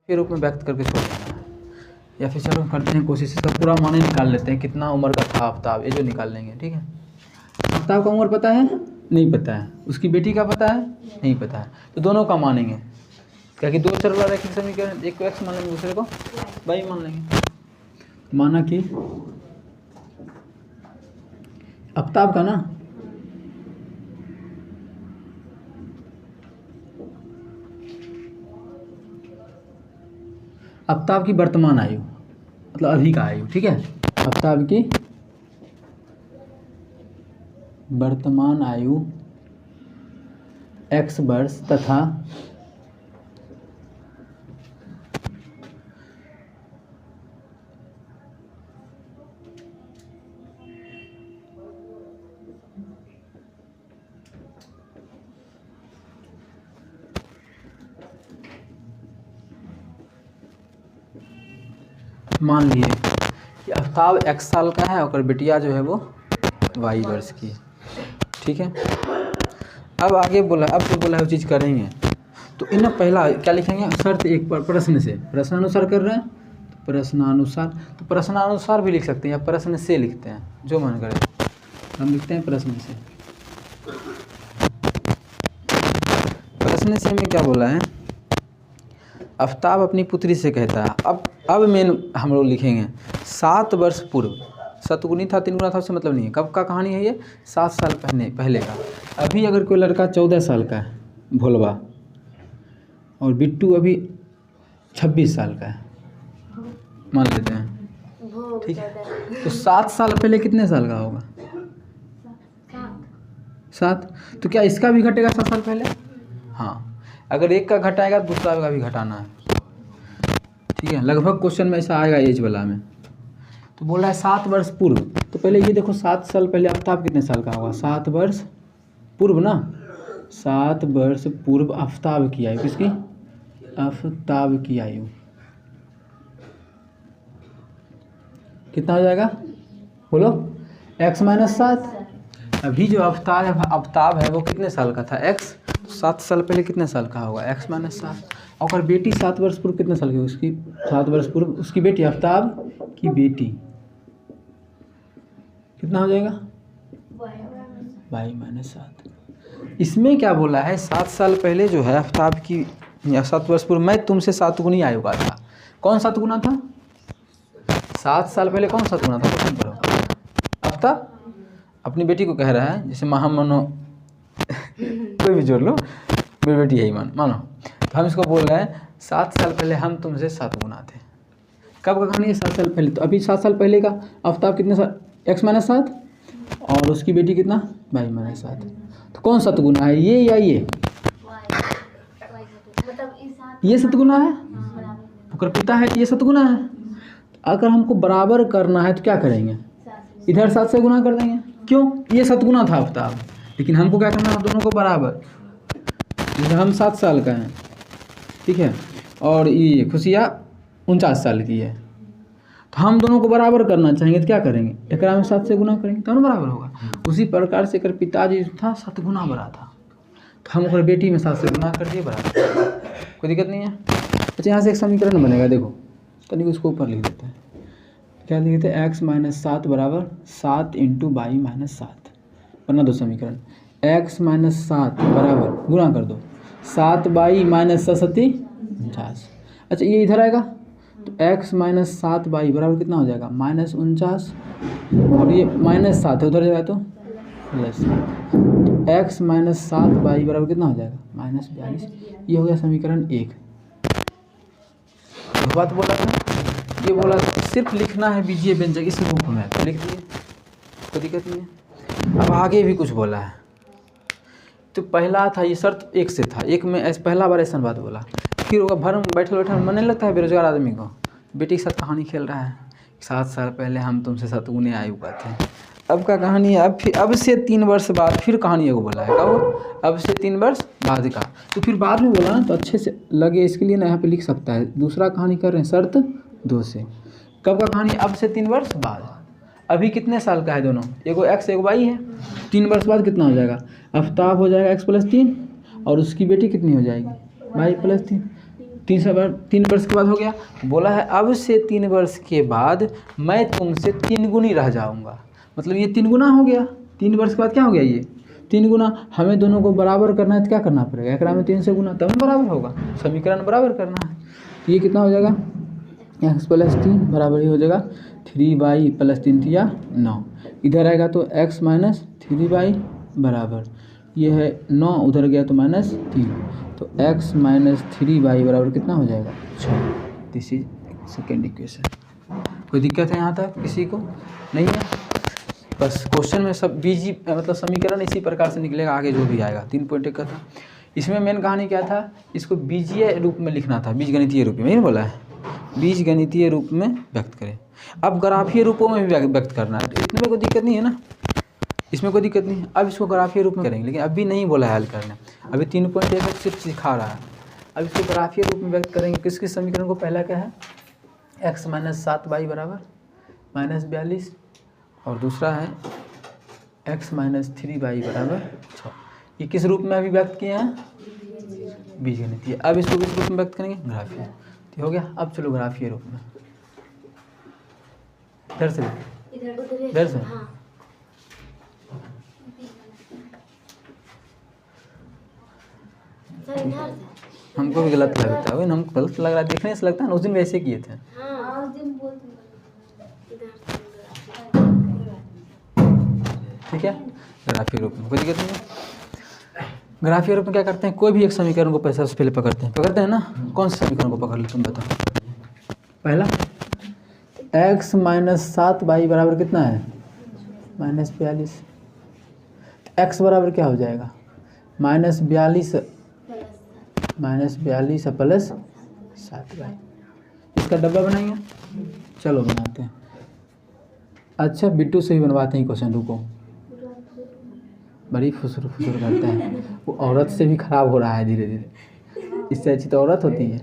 के रूप में व्यक्त करके छोड़ देना है। या फिर चलो करते हैं कोशिश, इसका पूरा माने निकाल लेते हैं, कितना उम्र का था आफ्ताब, ये जो निकाल लेंगे। ठीक है, आफ्ताब का उम्र पता है? नहीं पता है। उसकी बेटी का पता है? नहीं पता है। तो दोनों का मानेंगे, क्या कि दो चर वाला रैखिक समीकरण, एक को एक्स मान लेंगे, दूसरे को वाई मान लेंगे। माना कि आफ्ताब का ना आफ्ताब की वर्तमान आयु मतलब अभी का आयु, ठीक है, आफ्ताब की वर्तमान आयु x वर्ष तथा मान लिए कि आफ्ताब x साल का है और बिटिया जो है वो y वर्ष की है। ठीक है, अब आगे बोला, अब जो बोला है वो चीज़ करेंगे। तो इन पहला क्या लिखेंगे, शर्त एक पर प्रश्न से, प्रश्नानुसार कर रहे हैं तो प्रश्नानुसार, तो प्रश्नानुसार भी लिख सकते हैं या प्रश्न से लिखते हैं, जो मन करे। हम लिखते हैं प्रश्न से। प्रश्न से में क्या बोला है, आफ्ताब अपनी पुत्री से कहता है, अब मेन हम लोग लिखेंगे 7 वर्ष पूर्व, सतगुनी था 3 गुना था उससे मतलब नहीं है, कब का कहानी है ये, 7 साल पहले का। अभी अगर कोई लड़का 14 साल का है, भोलवा, और बिट्टू अभी 26 साल का है मान लेते हैं, ठीक है, तो 7 साल पहले कितने साल का होगा, 7। तो क्या इसका भी घटेगा 7 साल पहले? हाँ, अगर एक का घटाएगा दूसरा का भी घटाना है। ठीक है, लगभग क्वेश्चन में ऐसा आएगा एज वाला में। तो बोल रहा है 7 वर्ष पूर्व, तो पहले ये देखो 7 साल पहले आफ्ताब कितने साल का होगा, 7 वर्ष पूर्व ना, 7 वर्ष पूर्व आफ्ताब की आयु, किसकी, आफ्ताब की आयु कितना हो जाएगा, बोलो, x माइनस 7। अभी जो आफ्ताब है वो कितने साल का था, x, 7 साल पहले कितने साल का होगा, x माइनस 7। और बेटी 7 वर्ष पूर्व कितने साल की, उसकी 7 वर्ष पूर्व उसकी बेटी, आफ्ताब की बेटी कितना हो जाएगा, y माइनस 7। इसमें क्या बोला है, 7 साल पहले जो है आफ्ताब की, या 7 वर्ष पूर्व मैं तुमसे 7 गुनी आयु का था। कौन 7 गुना था, 7 साल पहले कौन 7 गुना था, क्वेश्चन करो। आफ्ताब अपनी बेटी को कह रहा है, जैसे मानो कोई भी जोड़ लो, मेरी बेटी यही मानो, तो हम इसको बोल रहे हैं 7 साल पहले हम तुमसे 7 गुना थे। कब का कहानी है, 7 साल पहले। तो अभी 7 साल पहले का आफ्ताब कितने साल, x माइनस 7, और उसकी बेटी कितना, y माइनस 7। तो कौन 7 गुना है, ये या ये 7 गुना है, ओकर पिता है तो ये 7 गुना है। अगर हमको बराबर करना है तो क्या करेंगे, इधर 7 से गुना कर देंगे, क्यों, ये 7 गुना था आफ्ताब, लेकिन हमको क्या करना है, दोनों को बराबर। जैसे हम 7 साल का हैं, ठीक है, और ये खुशियाँ 49 साल की है, तो हम दोनों को बराबर करना चाहेंगे तो क्या करेंगे, एकरा में 7 से गुना करेंगे तो बराबर होगा। उसी प्रकार से अगर पिताजी था 7 गुना बड़ा था, तो हम अगर बेटी में 7 से गुना कर दिए, बराबर, कोई दिक्कत नहीं है। अच्छा, यहाँ से एक समीकरण बनेगा, देखो तनिक उसको ऊपर लिख देते हैं, क्या लिख देते हैं, x माइनस 7 बराबर 7 इंटू y माइनस 7, बना दो समीकरण, x माइनस 7 बराबर, गुना कर दो, 7 बाई माइनस 49। अच्छा, ये इधर आएगा तो x माइनस 7 बाई बराबर कितना हो जाएगा, माइनस 49, और ये माइनस 7 है उधर जाएगा तो प्लस, x माइनस 7 बाई बराबर कितना हो जाएगा, माइनस 42। ये हो गया समीकरण 1। बात बोला था, ये बोला था सिर्फ लिखना है बीजीय व्यंजक इस रूप में, तो लिख दिए, कोई दिक्कत नहीं है। अब आगे भी कुछ बोला है, तो पहला था ये शर्त 1 से था, 1 में ऐसे पहला बार ऐसा बात बोला, फिर वो भर बैठे मन नहीं लगता है बेरोजगार आदमी को, बेटी के साथ कहानी खेल रहा है, 7 साल पहले हम तुमसे 7 गुने आयु का थे। अब का कहानी है, अब से 3 वर्ष बाद फिर कहानी एगो बोला है, कब, अब से 3 वर्ष बाद का, तो फिर बाद में बोला ना तो अच्छे से लगे, इसके लिए ना यहाँ पे लिख सकता है, दूसरा कहानी कर रहे हैं शर्त 2 से। कब का कहानी, अब से 3 वर्ष बाद। अभी कितने साल का है दोनों, एगो x एगो y है, 3 वर्ष बाद कितना हो जाएगा, आफ्ताब हो जाएगा x प्लस 3, और उसकी बेटी कितनी हो जाएगी y प्लस 3। 3 वर्ष के बाद हो गया। बोला है अब से 3 वर्ष के बाद मैं तुमसे 3 गुनी रह जाऊंगा, मतलब ये 3 गुना हो गया। 3 वर्ष के बाद क्या हो गया, ये 3 गुना। हमें दोनों को बराबर करना है तो क्या करना पड़ेगा, एकरा में 3 से गुना तब बराबर होगा, समीकरण बराबर करना है। तो ये कितना हो जाएगा, x + 3 बराबर ही हो जाएगा 3y + 3 या 9। इधर आएगा तो x - 3y बराबर, ये है 9, उधर गया तो -3, तो x - 3y बराबर कितना हो जाएगा 6। This is second equation. कोई दिक्कत है यहाँ तक किसी को नहीं है? बस क्वेश्चन में सब बीजी मतलब समीकरण इसी प्रकार से निकलेगा, आगे जो भी आएगा। 3.1 का था, इसमें मेन कहानी क्या था, इसको बीजीय रूप में लिखना था, बीजगणितीय रूप में, नहीं बोला है, बीजगणितीय रूप में व्यक्त करें। अब ग्राफीय रूपों में भी व्यक्त करना है, तो इसमें कोई दिक्कत नहीं है ना, इसमें कोई दिक्कत नहीं है। अब इसको ग्राफीय रूप में करेंगे, लेकिन अभी नहीं बोला है हल करना, अभी 3.1 सिर्फ सिखा रहा है। अब इसको ग्राफीय रूप में व्यक्त करेंगे। किस किस समीकरण को, पहला क्या है x - 7y बराबर -42, और दूसरा है x - 3y बराबर 6। ये किस रूप में अभी व्यक्त किए हैं, बीजगणितीय। अब इसको किस रूप में व्यक्त करेंगे, ग्राफीय। तो हो गया। अब चलो ग्राफीय रूप में, इधर से इधर से हमको भी गलत लगता है, हमको गलत लग रहा है, देखने से लगता है ना, उस दिन वैसे किए थे। ठीक है, ग्राफीय रूप में कोई दिक्कत नहीं है। ग्राफीय रूप में क्या करते हैं, कोई भी एक समीकरण को पैसा से पहले पकड़ते हैं ना। कौन से समीकरण को पकड़ लो तुम बताओ। पहला x - 7y बराबर कितना है, -42। x बराबर क्या हो जाएगा, -42 + 7y। इसका डब्बा बनाएंगे, चलो बनाते हैं। अच्छा बिट्टू से ही बनवाते हैं क्वेश्चन, रुको, बड़ी फुसुर करते हैं, वो औरत से भी खराब हो रहा है धीरे धीरे, इससे अच्छी तो औरत होती है।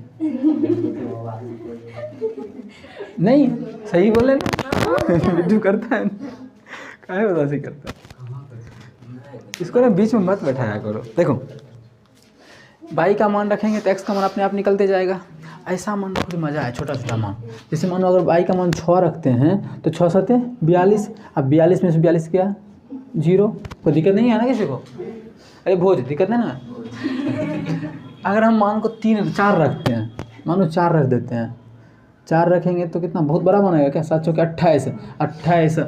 नहीं सही बोले ना, बिट्टू करता है, काहे उदासी करता है, इसको ना बीच में मत बैठाया करो। देखो y का मान रखेंगे तो x का मान अपने आप निकलते जाएगा। ऐसा मान रखो तो मज़ा है, छोटा छोटा मान। जैसे मानो अगर y का मान 6 रखते हैं तो 6 7 42, अब 42 में से 42 क्या 0, कोई दिक्कत नहीं है ना किसी को, अरे भोज दिक्कत है ना। अगर हम मान को 3 4 रखते हैं, मानो 4 रख देते हैं, 4 रखेंगे तो कितना बहुत बड़ा बनेगा क्या, 7 चौके 28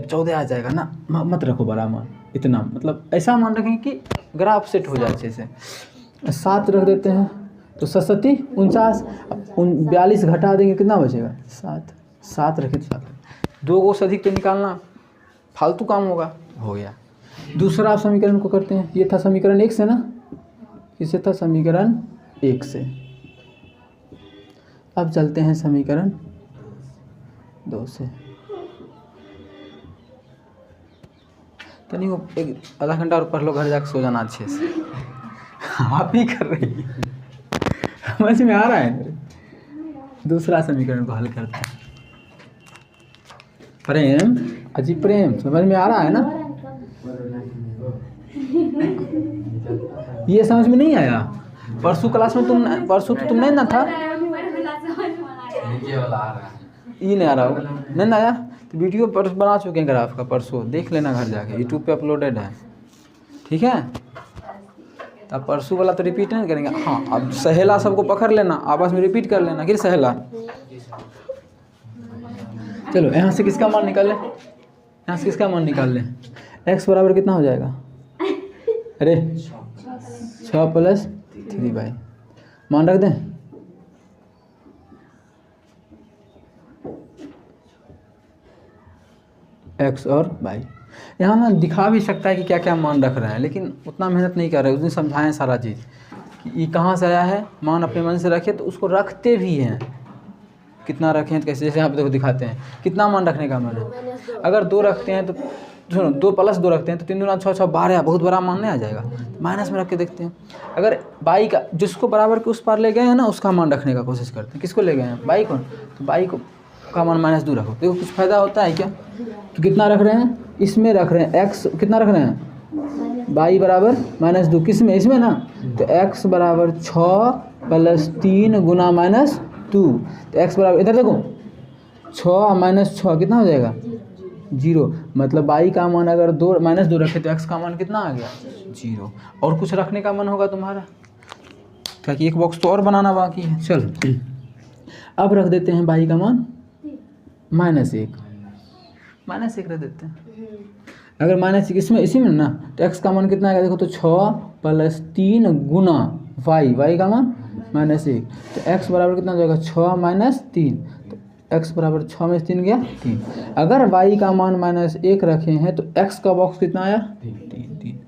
14 आ जाएगा ना। मत रखो बड़ा मान इतना, मतलब ऐसा मान रखेंगे कि ग्राफ सेट हो जाए अच्छे से। 7 रख देते हैं तो 7 49, 42 घटा देंगे कितना बचेगा 7, 7 रखें तो 7, 2 को से अधिक तो निकालना फालतू काम होगा, हो गया। दूसरा समीकरण को करते हैं, ये था समीकरण 1 से ना, इसे था समीकरण 1 से। अब चलते हैं समीकरण 2 से। तो नहीं वो एक आधा घंटा और पढ़ लो, घर जाकर सो जाना अच्छे से। आप ही कर रही है, समझ में आ रहा है। दूसरा समीकरण को हल करते हैं, प्रेम अजी प्रेम, समझ में आ रहा है ना। ये समझ में नहीं आया, परसों क्लास में परसों तो तुम नहीं ना था, ये नहीं आ रहा होगा, नहीं आया तो वीडियो परसों बना चुके हैं ग्राफ का, परसों देख लेना घर जाके, यूट्यूब पे अपलोडेड है, ठीक है। तब परसों वाला तो रिपीट नहीं करेंगे। हाँ अब सहेला सबको पकड़ लेना, आपस में रिपीट कर लेना, फिर सहेला। चलो यहाँ से किसका मान निकाल लें, यहाँ से किसका मान निकाल लें। x बराबर कितना हो जाएगा, अरे 6 + 3y, मान रख दें। x और y यहाँ ना दिखा भी सकता है कि क्या क्या मान रख रहे हैं, लेकिन उतना मेहनत नहीं कर रहे। उस दिन समझाएं सारा चीज़ कि ये कहाँ से आया है, मान अपने मन से रखे तो उसको रखते भी हैं, कितना रखें तो कैसे, जैसे यहाँ पे देखो दिखाते हैं कितना मान रखने का मन है। अगर 2 रखते हैं तो सुनो 2 + 2 रखते हैं तो 3 दूना 6 6 12, बहुत बड़ा मान नहीं आ जाएगा, माइनस में रख के देखते हैं। अगर y का जिसको बराबर के उस पार ले गए हैं ना, उसका मान रखने का कोशिश करते हैं। किसको ले गए हैं, y को, तो y को का मान -2 रखो, देखो कुछ फ़ायदा होता है क्या। तो कितना रख रहे हैं, इसमें रख रहे हैं x कितना रख रहे हैं, y बराबर -2, किस में, इसमें ना, तो x बराबर 6 प्लस 3 गुना -2। तो x बराबर, इधर देखो 6 माइनस 6 कितना हो जाएगा 0। मतलब y का मान अगर -2 रखे तो x का मान कितना आ गया 0। और कुछ रखने का मन होगा तुम्हारा, क्या कि एक बॉक्स तो और बनाना बाकी है। चल अब रख देते हैं y का मान -1 रख देते हैं। अगर -1 इसमें इसी में ना तो x का मान कितना आएगा देखो, तो 6 प्लस 3 गुना y का मान -1। तो x बराबर कितना हो जाएगा 6 माइनस 3। तो x बराबर 6 में 3 गया 3। अगर y का मान -1 रखे हैं तो x का बॉक्स कितना आया 3।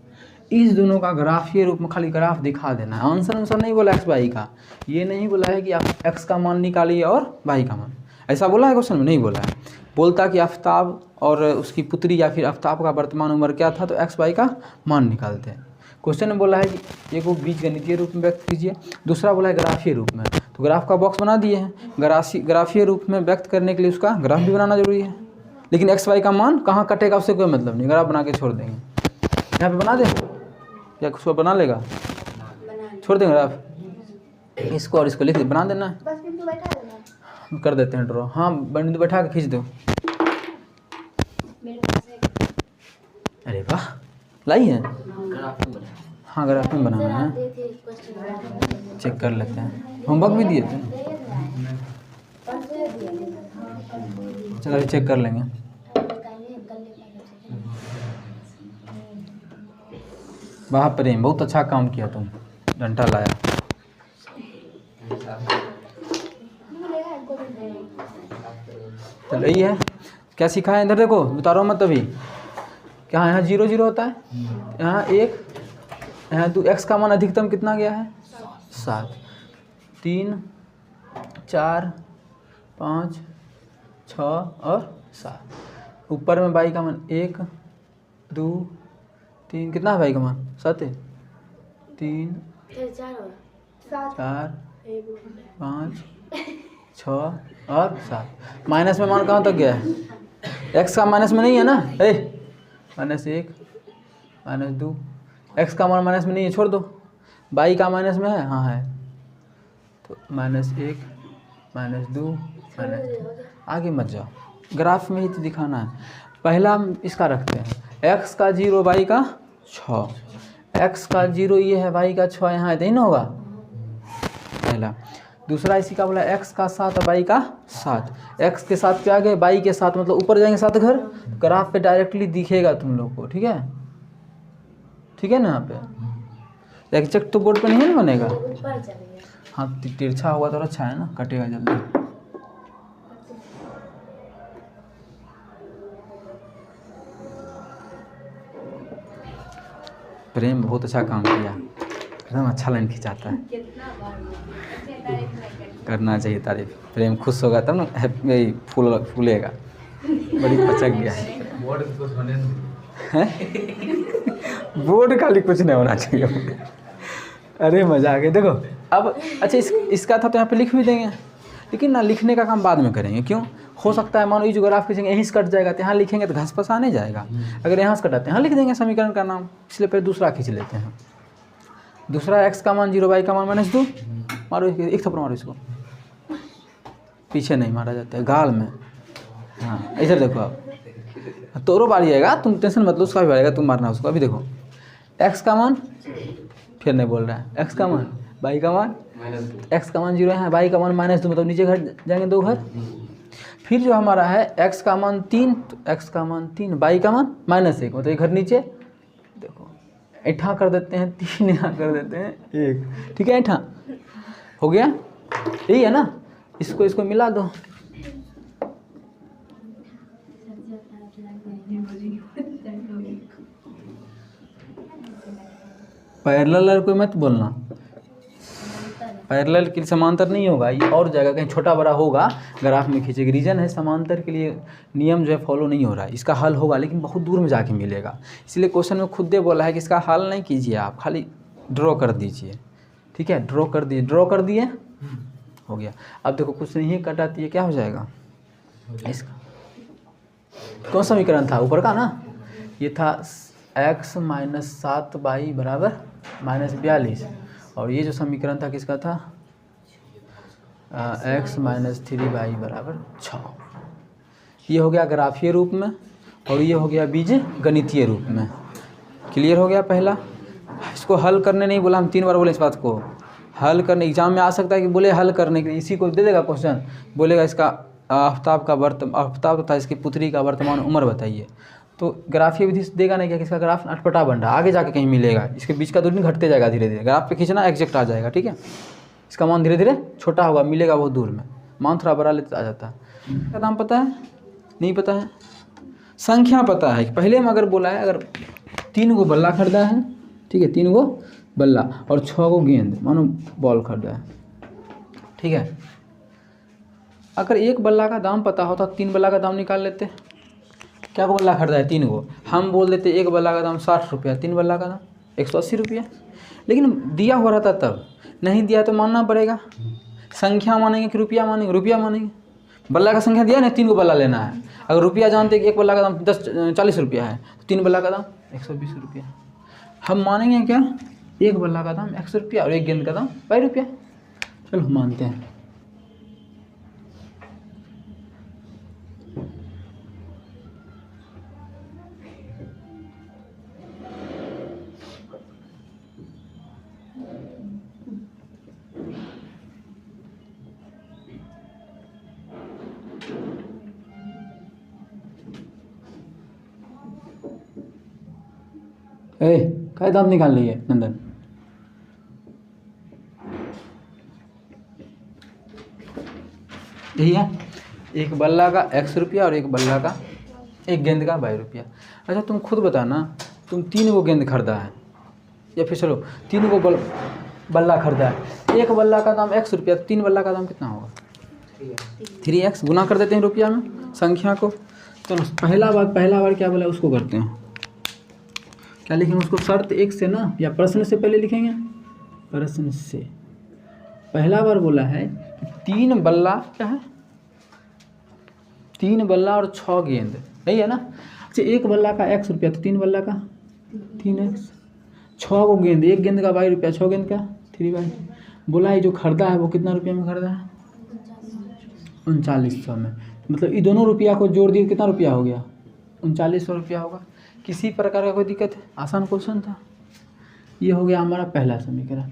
इस दोनों का ग्राफीय रूप में खाली ग्राफ दिखा देना है। आंसर नहीं बोला x y का, ये नहीं बोला है कि आप x का मान निकालिए और y का मान, ऐसा बोला है क्वेश्चन में, नहीं बोला है। बोलता कि आफ्ताब और उसकी पुत्री या फिर आफ्ताब का वर्तमान उम्र क्या था तो x y का मान निकालते हैं। क्वेश्चन में बोला है कि एक वो बीजगणितीय रूप में व्यक्त कीजिए, दूसरा बोला है ग्राफीय रूप में। तो ग्राफ का बॉक्स बना दिए हैं, ग्राफीय रूप में व्यक्त करने के लिए उसका ग्राफ भी बनाना जरूरी है। लेकिन x y का मान कहाँ कटेगा उससे कोई मतलब नहीं, ग्राफ बना के छोड़ देंगे। यहाँ पे बना दे या कुछ बना लेगा, छोड़ देंगे ग्राफ, इसको और इसको लिख दे, बना देना है, कर देते हैं ड्रॉ। हाँ बिंदु बैठा के खींच दो। अरे वाह लाई है, हाँ ग्राफ में बनाना है, चेक कर लेते हैं। होमवर्क भी दिए थे, चलो अभी चेक कर लेंगे। वाह प्रेम, बहुत अच्छा काम किया तुम, डंडा लाया। चलो यही है, क्या सीखा है इधर देखो, उतारो मत अभी। क्या यहाँ 0 0 होता है, यहाँ 1, यहाँ 2। x का मान अधिकतम कितना गया है 7, 3 4 5 6 और 7। ऊपर में y का मान 1 2 3, कितना है y का मान 7 3 4 5 6 और 7। माइनस में मान कहाँ तक गया है, x का माइनस में नहीं है ना, -1 -2, x का मान माइनस में नहीं है, छोड़ दो। y का माइनस में है, हाँ है, तो -1 -2 आगे मत जाओ, ग्राफ में ही तो दिखाना है। पहला हम इसका रखते हैं, x का 0 y का 6, x का 0 ये है, y का 6 यहाँ है, तो ही ना होगा पहला। दूसरा इसी का बोला x का 7 y का 7, x के साथ क्या गए y के साथ, मतलब ऊपर जाएंगे 7 घर, ग्राफ पे डायरेक्टली दिखेगा तुम लोग को, ठीक है, ठीक है ना। यहाँ पे एग्जैक्ट तो बोर्ड पे नहीं ना बनेगा, हाँ तिरछा हुआ तो अच्छा है ना, कटेगा जल्दी। प्रेम बहुत अच्छा काम किया, एकदम अच्छा लाइन खिंचाता है, करना चाहिए तारीफ। प्रेम खुश होगा तब ना फूलेगा, बड़ी पचक गया है। बोर्ड खाली कुछ नहीं होना चाहिए। अरे मजा आ गया। देखो अब अच्छा इसका था तो यहाँ पे लिख भी देंगे, लेकिन ना लिखने का काम बाद में करेंगे। क्यों, हो सकता है मानो ये जो ग्राफ खींचेंगे यहीं से कट जाएगा, तो यहाँ लिखेंगे तो घस पसा नहीं जाएगा। अगर यहाँ से कटाते हैं, यहाँ लिख देंगे समीकरण का नाम, इसलिए पहले दूसरा खींच लेते हैं। दूसरा x का मान 0 y का मान -2, मारो एक थप्पड़ मारो इसको, पीछे नहीं मारा जाता है, गाल में। हाँ इधर देखो, अब तोरो बारी आएगा, तुम टेंशन मत लो, उसका भी आएगा, तुम मारना उसको। अभी देखो x का मान, फिर नहीं बोल रहा है, x का मान y का मान, x का मान 0 है, y का मान -2, मतलब नीचे घर जाएंगे 2 घर। फिर जो हमारा है x का मान 3, तो x का मान 3, y का मान -1, मतलब एक घर नीचे। देखो ऐठा कर देते हैं 3, यहाँ कर देते हैं 1, ठीक है, ऐठा हो गया, यही है ना। इसको मिला दो, पैरेलल कोई मत बोलना, पैरेलल के लिए समांतर नहीं होगा, ये और जगह कहीं छोटा बड़ा होगा ग्राफ में खींचेगी। रीजन है समांतर के लिए नियम जो है फॉलो नहीं हो रहा है, इसका हल होगा लेकिन बहुत दूर में जाके मिलेगा। इसलिए क्वेश्चन में खुद दे बोला है कि इसका हल नहीं कीजिए, आप खाली ड्रॉ कर दीजिए, ठीक है, ड्रॉ कर दिए, ड्रॉ कर दिए, हो गया। अब देखो कुछ नहीं कटाती है, क्या हो जाएगा इसका, कौन सा समीकरण था ऊपर का ना, ये था x - 7y = -42, और ये जो समीकरण था किसका था, x माइनस 3y बराबर 6। ये हो गया ग्राफीय रूप में और ये हो गया बीज गणितीय रूप में। क्लियर हो गया पहला। इसको हल करने नहीं बोला, हम 3 बार बोले इस बात को। हल करने एग्जाम में आ सकता है कि बोले हल करने के लिए, इसी को दे देगा क्वेश्चन, बोलेगा इसका आफ्ताब तथा इसकी पुत्री का वर्तमान उम्र बताइए। तो ग्राफीय विधि से देगा नहीं क्या कि इसका ग्राफ अटपटा बन रहा है, आगे जाके कहीं मिलेगा, इसके बीच का दूरी घटते जाएगा धीरे धीरे। ग्राफ पे खींचना एग्जैक्ट आ जाएगा, ठीक है। इसका मान धीरे धीरे छोटा होगा, मिलेगा बहुत दूर में, मान थोड़ा बड़ा लेते आ जाता है। क्या नाम पता है? नहीं पता है। संख्या पता है, पहले में अगर बोला है अगर 3 गो बल्ला खरीदा है, ठीक है, 3 गो बल्ला और 6 गो गेंद मानो बॉल खरीदा है, ठीक है। अगर एक बल्ला का दाम पता होता तो 3 बल्ला का दाम निकाल लेते। क्या को बल्ला खरीदा है? 3 गो। हम बोल देते एक बल्ला का दाम 60 रुपया, 3 बल्ला का दाम 180 रुपया। लेकिन दिया हुआ रहता तब, नहीं दिया तो मानना पड़ेगा। संख्या मानेंगे कि रुपया मानेंगे? रुपया मानेंगे। बल्ला का संख्या दिया ना, 3 गो बल्ला लेना है। अगर रुपया जानते कि एक बल्ला का दाम 40 रुपया है तो 3 बल्ला का दाम 120 रुपया। हम मानेंगे क्या? एक बल्ला का दाम 100 रुपया और एक गेंद का दाम 5 रुपया। चलो मानते हैं। क्या दाम निकाल रही है नंदन? यही है, एक बल्ला का 100 रुपया और एक बल्ला का, एक गेंद का 22 रुपया। अच्छा तुम खुद बताना, तुम 3 गो गेंद खरीदा है, या फिर चलो 3 गो बल्ला खरीदा है, एक बल्ला का दाम 100 रुपया, 3 बल्ला का दाम कितना होगा? 3x। गुना कर देते हैं रुपया में संख्या को। तो पहला बार क्या बोला उसको करते हैं, क्या लिखेंगे उसको? शर्त 1 से ना, या प्रश्न से पहले लिखेंगे? प्रश्न से। पहला बार बोला है कि 3 बल्ला, क्या है? 3 बल्ला और 6 गेंद, नहीं है ना? अच्छा एक बल्ला का 100 रुपया तो 3 बल्ला का 3x, 6 गो गेंद, एक गेंद का 22 रुपया, 6 गेंद का 3y। बोला है जो खरीदा है वो कितना रुपया में खरीदा है? 3900 में। मतलब ये दोनों रुपया को जोड़ दिए कितना रुपया हो गया? 3900 रुपया होगा। किसी प्रकार का कोई दिक्कत है? आसान क्वेश्चन था। ये हो गया हमारा पहला समीकरण।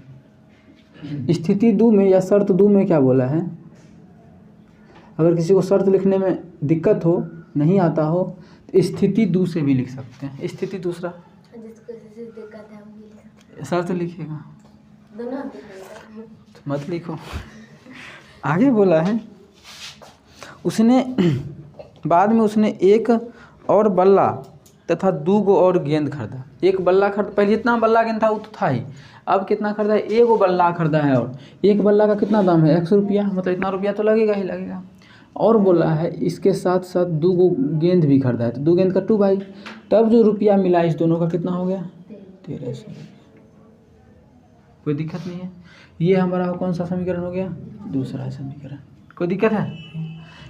स्थिति 2 में या शर्त 2 में क्या बोला है? अगर किसी को शर्त लिखने में दिक्कत हो, नहीं आता हो, तो स्थिति 2 से भी लिख सकते हैं। स्थिति दूसरा, शर्त लिखिएगा, मत लिखो। आगे बोला है उसने, बाद में उसने एक और बल्ला तथा 2 गो और गेंद खरीदा। एक बल्ला खरीदा, पहले जितना बल्ला गेंद था वो तो था ही, अब कितना खरीदा है? 1 गो बल्ला खरीदा है, और एक बल्ला का कितना दाम है? 100 रुपया। मतलब इतना रुपया तो लगेगा ही लगेगा। और बोला है इसके साथ साथ 2 गो गेंद भी खरीदा है, तो 2 गेंद का 2 तब जो रुपया मिला इस दोनों का कितना हो गया? 1300। कोई दिक्कत नहीं है। ये हमारा कौन सा समीकरण हो गया? दूसरा समीकरण। कोई दिक्कत है?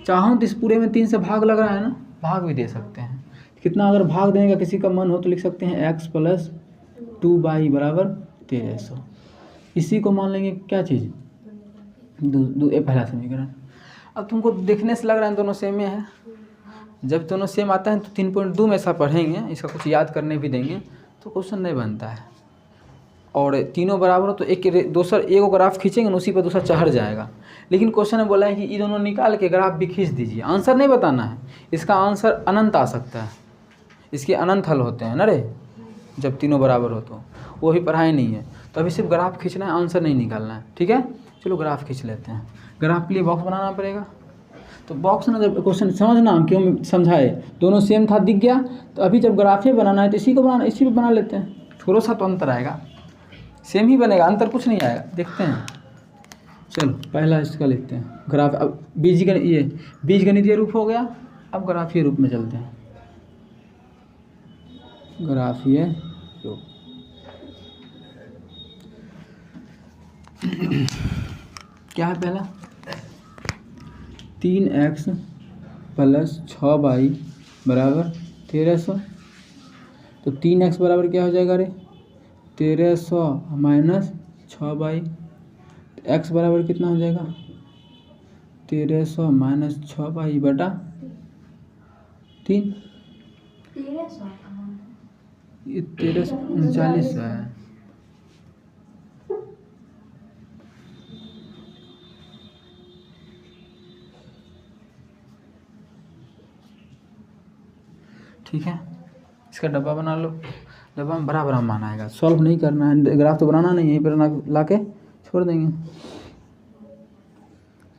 चाहूँ तो इस पूरे में 3 से भाग लग रहा है ना, भाग भी दे सकते हैं। कितना अगर भाग देने का किसी का मन हो तो लिख सकते हैं x + 2y बराबर 1300। इसी को मान लेंगे क्या चीज़? पहला समीकरण। अब तुमको देखने से लग रहा है दोनों सेम है। जब दोनों सेम आता है तो 3.2 में ऐसा पढ़ेंगे, इसका कुछ याद करने भी देंगे तो क्वेश्चन नहीं बनता है। और तीनों बराबर हो तो एक ग्राफ खींचेंगे ना, उसी पर दूसरा चढ़ जाएगा। लेकिन क्वेश्चन में बोला है कि ये दोनों निकाल के ग्राफ भी खींच दीजिए। आंसर नहीं बताना है, इसका आंसर अनंत आ सकता है, इसके अनंत हल होते हैं ना रे, जब तीनों बराबर हो तो। वो भी पढ़ाई नहीं है, तो अभी सिर्फ ग्राफ खींचना है, आंसर नहीं निकालना है, ठीक है। चलो ग्राफ खींच लेते हैं। ग्राफ के लिए बॉक्स बनाना पड़ेगा। तो बॉक्स ना, जब क्वेश्चन समझना क्यों समझाए, दोनों सेम था दिख गया, तो अभी जब ग्राफ ही बनाना है तो इसी को बनाना, इसी पर बना लेते हैं। थोड़ा सा तो अंतर आएगा, सेम ही बनेगा, अंतर कुछ नहीं आएगा। देखते हैं, चलो पहला इसका लिखते हैं ग्राफ। अब बीजगणितीय रूप हो गया, अब ग्राफीय रूप में चलते हैं। ग्राफीय रूप क्या है? पहला 3x + 6y बराबर 1300। तो 3x बराबर क्या हो जाएगा रे? 1300 - 6y। x बराबर कितना हो जाएगा? 1300 माइनस 6/3 ये 1339 है। ठीक है, इसका डब्बा बना लो। डब्बा में बड़ा बड़ा मान आएगा, सॉल्व नहीं करना है, ग्राफ तो बनाना नहीं है, यहीं पर ला के छोड़ देंगे।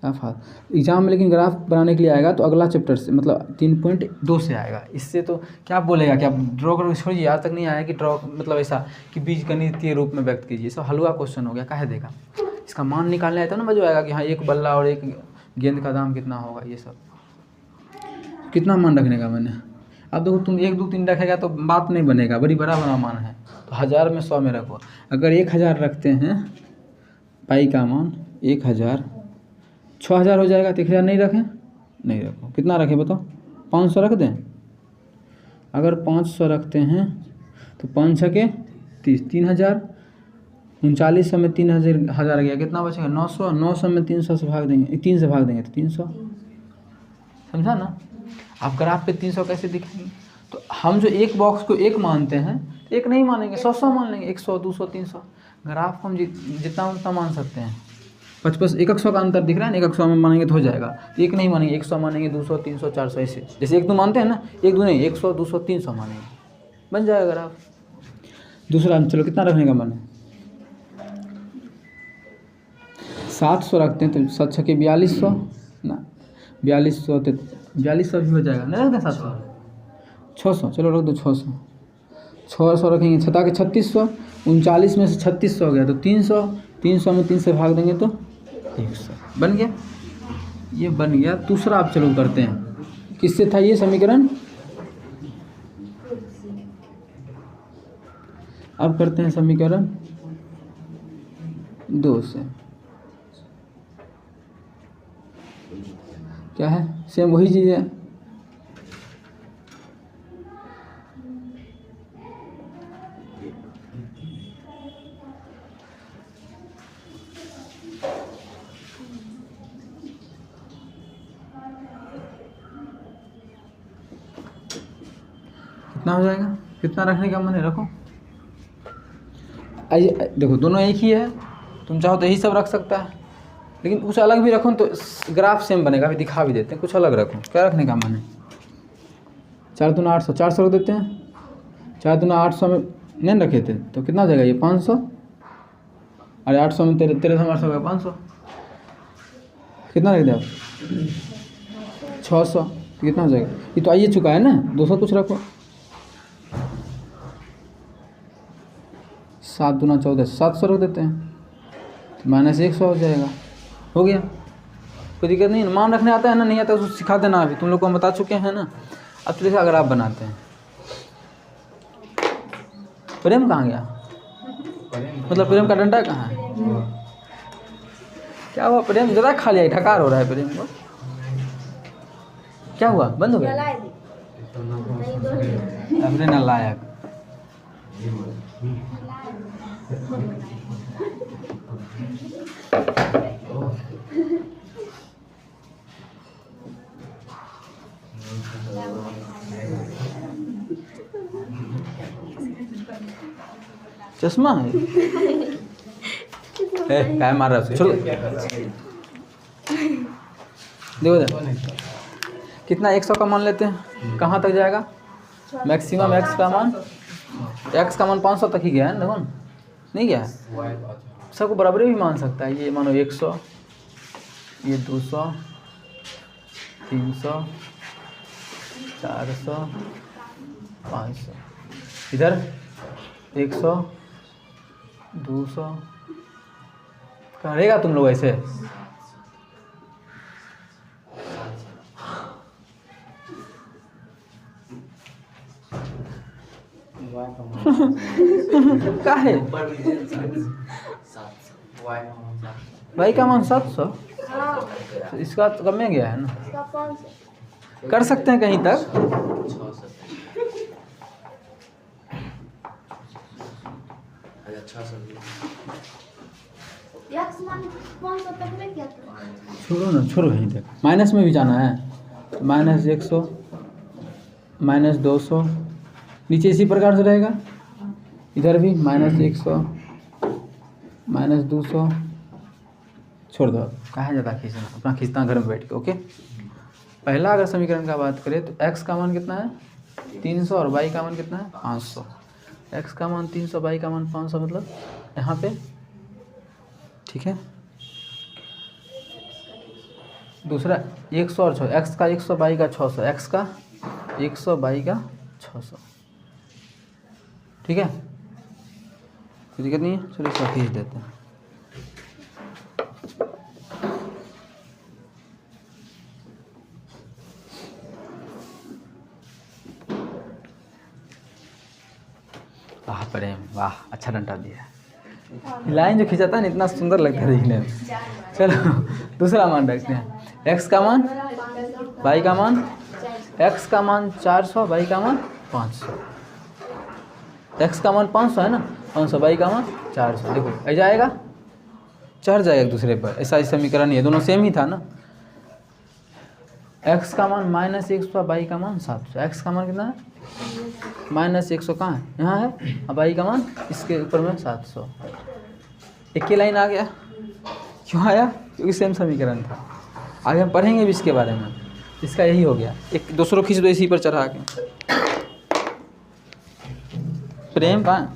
एग्जाम में लेकिन ग्राफ बनाने के लिए आएगा तो अगला चैप्टर से, मतलब 3.2 से आएगा। इससे तो क्या बोलेगा कि आप ड्रॉ करो, छोड़िए, आज तक नहीं आया कि ड्रॉ मतलब ऐसा कि बीजगणितीय रूप में व्यक्त कीजिए, सब हलवा क्वेश्चन हो गया, काहे देगा। इसका मान निकालने आया था ना, मजा आएगा कि हाँ एक बल्ला और एक गेंद का दाम कितना होगा, ये सब कितना मान रखने का मैंने। अब देखो तुम 1 2 3 रखेगा तो बात नहीं बनेगा, बड़ी बड़ा मान है, तो 1000 में 100 में रखो। अगर 1000 रखते हैं, पाई का मान 1000, 6000 हो जाएगा, तो 1000 नहीं रखें, नहीं रखो। कितना रखें बताओ, 500 रख दें। अगर 500 रखते हैं तो 5 छके 30, 3000, 3900 में 3000 गया, कितना बचेगा 900, 900 में 300 से भाग देंगे, 3 से भाग देंगे तो 300, समझा ना। आप ग्राफ पे 300 कैसे दिखाएंगे, तो हम जो एक बॉक्स को एक मानते हैं, तो एक नहीं मानेंगे, 100 मान लेंगे, 100 200 300। ग्राफ को हम जितना उतना मान सकते हैं। 55 100 का अंतर दिख रहा है ना, 100 में मानेंगे तो हो जाएगा, एक नहीं मानेंगे, 100 मानेंगे, 200 300 400 ऐसे, जैसे 1 2 मानते हैं ना, 1 2 नहीं, 100 200 300 मानेंगे, बन जाएगा ग्राफ। दूसरा चलो कितना रखने का मन है, 700 रखते हैं तो 7 छके 4200 ना, 4200 भी हो जाएगा, नहीं रखते 700, 600 चलो रख दो, 600 रखेंगे, छता के 3600, 39 में से 3600 हो गया तो 300, 300 में 3 से भाग देंगे तो 100, बन गया, ये बन गया। दूसरा आप चलो करते हैं, किससे था ये समीकरण, अब करते हैं समीकरण 2 से। क्या है, सेम वही चीज़ है, कितना हो जाएगा, कितना रखने का मन है रखो। आइए देखो दोनों एक ही है, तुम चाहो तो यही सब रख सकता है, लेकिन कुछ अलग भी रखो तो ग्राफ सेम बनेगा। अभी दिखा भी देते हैं, कुछ अलग रखो, क्या रखने का मन है, 4 दूना 800, 400 रख देते हैं, 4 दूना 800 में नहीं रखे थे तो कितना हो जाएगा ये 500, अरे 800 में 1300 का 500, कितना रख दिया आप 600, तो कितना हो जाएगा, ये तो आइए चुका है ना, 200 कुछ रखो, 7 दूना 14, 700 रख देते हैं, तो -100 हो जाएगा, हो गया, कोई दिक्कत नहीं। मान रखने आता है ना, नहीं आता उसको सिखा देना, अभी तुम लोग को हम बता चुके हैं ना। अब तो देखो अगर आप बनाते हैं, प्रेम कहाँ गया, मतलब प्रेम का डंडा कहाँ है, क्या हुआ, प्रेम ज़्यादा खा लिया, ढकार हो रहा है प्रेम को, क्या हुआ, बंद हो गया, अपने नालायक। चश्मा है क्या मार रहा है, चलो देखो कितना 100 का मान लेते हैं, कहाँ तक जाएगा, मैक्सिमम x का मान, x का मान 500 तक ही गया है, देखो नहीं गया, सबको बराबरी भी मान सकता है। ये मानो 100, ये 200, 300, 400, 500, इधर 100, 200 करेगा तुम लोग ऐसे, क्या है भाई का मान 700, इसका तो कम में गया है ना, कर सकते हैं कहीं तक, छोड़ो ना, छोड़ो यहीं तक। माइनस में भी जाना है तो -100 -200 नीचे इसी प्रकार से रहेगा। इधर भी -100 -200। छोड़ दो, कहाँ ज़्यादा खींचना, अपना खींचना घर में बैठ के। ओके, पहला अगर समीकरण का बात करें तो x का मान कितना है 300 और y का मान कितना है 500। x का मान 300, y का मान 500, मतलब यहाँ पे, ठीक है। दूसरा 100 और 600, x का 100, y का 600, x का 100, y का 600, ठीक है, कोई दिक्कत नहीं है। चलिए इसका खींच देते हैं। वाह प्रेम, वाह, अच्छा डंडा दिया है। लाइन जो खिंचाता है ना, इतना सुंदर लगता है देखने में। चलो दूसरा मान रखते हैं। x का मान, y का मान, x का मान 400, y का मान 500। x का मान 500 है ना, 500, y का मान 400। देखो ऐसा जाएगा, चढ़ जाएगा एक दूसरे पर, ऐसा ही समीकरण ही है, दोनों सेम ही था ना। x का मान -100, y का मान 700। x का मान कितना है -100, कहाँ है, यहाँ है, अब y का मान इसके ऊपर में 700। एक ही लाइन आ गया, क्यों आया, क्योंकि सेम समीकरण था। आगे हम पढ़ेंगे भी इसके बारे में। इसका यही हो गया, एक दूसरों खींच दो इसी पर चढ़ा के। प्रेम कहाँ,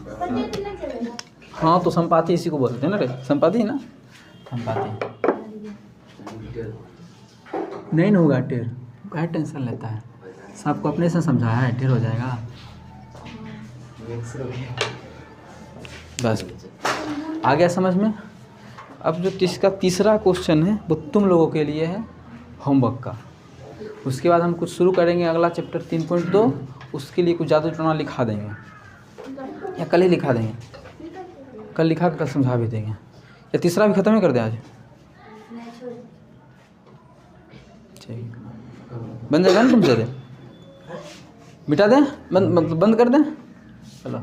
हाँ तो संपाति इसी को बोलते हैं ना रे, संपाति ना, संपाति। नहीं ना होगा टेढ़, क्या टेंशन लेता है, सबको अपने से समझाया है, टेढ़ हो जाएगा बस। आ गया समझ में। अब जो इसका तीसरा क्वेश्चन है वो तुम लोगों के लिए है होमवर्क का। उसके बाद हम कुछ शुरू करेंगे अगला चैप्टर 3.2, उसके लिए कुछ जादू टोना लिखा देंगे, या कल ही लिखा देंगे, कल लिखा कर समझा भी देंगे, या तीसरा भी ख़त्म ही कर दें आज। ठीक, बन जाएगा ना तुमसे, दे मिटा दें, बंद कर दें, चलो।